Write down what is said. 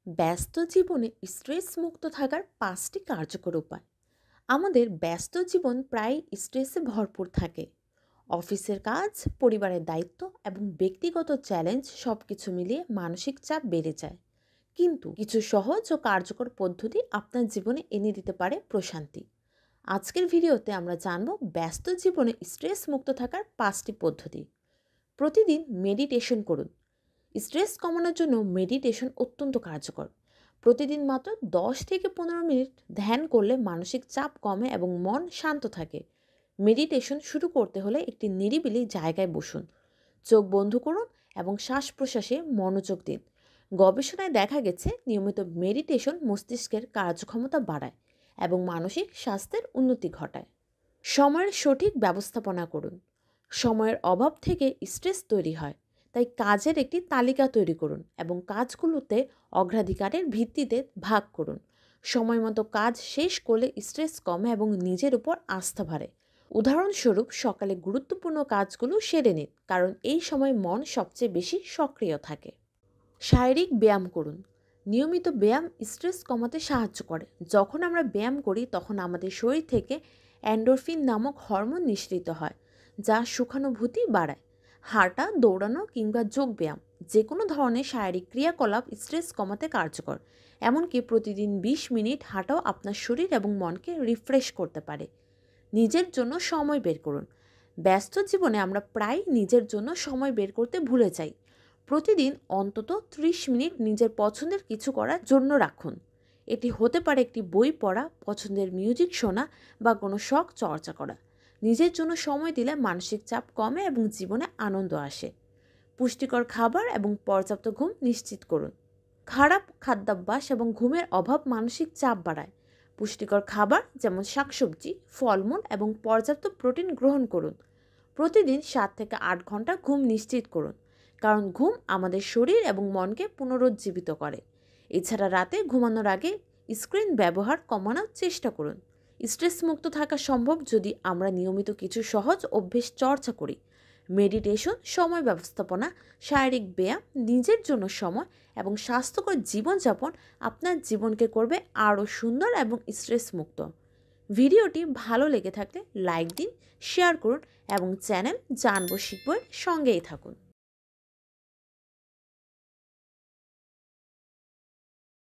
ব্যস্ত জীবনে স্ট্রেস মুক্ত থাকার 5টি কার্যকর উপায়। আমাদের ব্যস্ত জীবন প্রায় স্ট্রেসে ভরপুর থাকে। অফিসের কাজ, পরিবারের দায়িত্ব এবং ব্যক্তিগত চ্যালেঞ্জ সবকিছু মিলিয়ে মানসিক চাপ বেড়ে যায়। কিন্তু কিছু সহজ ও কার্যকর পদ্ধতি আপনার জীবনে এনে দিতে পারে প্রশান্তি। আজকের ভিডিওতে আমরা জানব ব্যস্ত জীবনে স্ট্রেস মুক্ত থাকার 5টি পদ্ধতি। প্রতিদিন মেডিটেশন করুন। স্ট্রেস কমানোর জন্য মেডিটেশন অত্যন্ত কার্যকর। প্রতিদিন মাত্র 10 থেকে 15 মিনিট ধ্যান করলে মানসিক চাপ কমে এবং মন শান্ত থাকে। মেডিটেশন শুরু করতে হলে একটি নিরিবিলি জায়গায় বসুন, চোখ বন্ধ করুন এবং শ্বাস প্রশ্বাসে মনোযোগ দিন। গবেষণায় দেখা গেছে নিয়মিত মেডিটেশন মস্তিষ্কের কার্যক্ষমতা বাড়ায় এবং মানসিক স্বাস্থ্যের উন্নতি ঘটায়। সময়ের সঠিক ব্যবস্থাপনা করুন। সময়ের অভাব থেকে স্ট্রেস তৈরি হয়, তাই কাজের একটি তালিকা তৈরি করুন এবং কাজগুলোতে অগ্রাধিকারের ভিত্তিতে ভাগ করুন। সময় মতো কাজ শেষ করলে স্ট্রেস কমে এবং নিজের উপর আস্থা বাড়ে। উদাহরণস্বরূপ, সকালে গুরুত্বপূর্ণ কাজগুলো সেরে নিন, কারণ এই সময় মন সবচেয়ে বেশি সক্রিয় থাকে। শারীরিক ব্যায়াম করুন। নিয়মিত ব্যায়াম স্ট্রেস কমাতে সাহায্য করে। যখন আমরা ব্যায়াম করি তখন আমাদের শরীর থেকে এন্ডোরফিন নামক হরমোন নিঃসৃত হয়, যা সুখানুভূতি বাড়ায়। হাঁটা, দৌড়ানো কিংবা যোগ ব্যায়াম যে কোনো ধরনের শারীরিক ক্রিয়াকলাপ স্ট্রেস কমাতে কার্যকর। এমনকি প্রতিদিন 20 মিনিট হাঁটাও আপনার শরীর এবং মনকে রিফ্রেশ করতে পারে। নিজের জন্য সময় বের করুন। ব্যস্ত জীবনে আমরা প্রায় নিজের জন্য সময় বের করতে ভুলে যাই। প্রতিদিন অন্তত 30 মিনিট নিজের পছন্দের কিছু করার জন্য রাখুন। এটি হতে পারে একটি বই পড়া, পছন্দের মিউজিক শোনা বা কোনো শখ চর্চা করা। নিজের জন্য সময় দিলে মানসিক চাপ কমে এবং জীবনে আনন্দ আসে। পুষ্টিকর খাবার এবং পর্যাপ্ত ঘুম নিশ্চিত করুন। খারাপ খাদ্যাভ্যাস এবং ঘুমের অভাব মানসিক চাপ বাড়ায়। পুষ্টিকর খাবার যেমন শাকসবজি, ফলমূল এবং পর্যাপ্ত প্রোটিন গ্রহণ করুন। প্রতিদিন 7 থেকে 8 ঘন্টা ঘুম নিশ্চিত করুন, কারণ ঘুম আমাদের শরীর এবং মনকে পুনরুজ্জীবিত করে। এছাড়া রাতে ঘুমানোর আগে স্ক্রিন ব্যবহার কমানোর চেষ্টা করুন। স্ট্রেস মুক্ত থাকা সম্ভব যদি আমরা নিয়মিত কিছু সহজ অভ্যেস চর্চা করি। মেডিটেশন, সময় ব্যবস্থাপনা, শারীরিক ব্যায়াম, নিজের জন্য সময় এবং স্বাস্থ্যকর জীবনযাপন আপনার জীবনকে করবে আরও সুন্দর এবং স্ট্রেস মুক্ত। ভিডিওটি ভালো লেগে থাকলে লাইক দিন, শেয়ার করুন এবং চ্যানেল জানবো শিখবো সঙ্গেই থাকুন।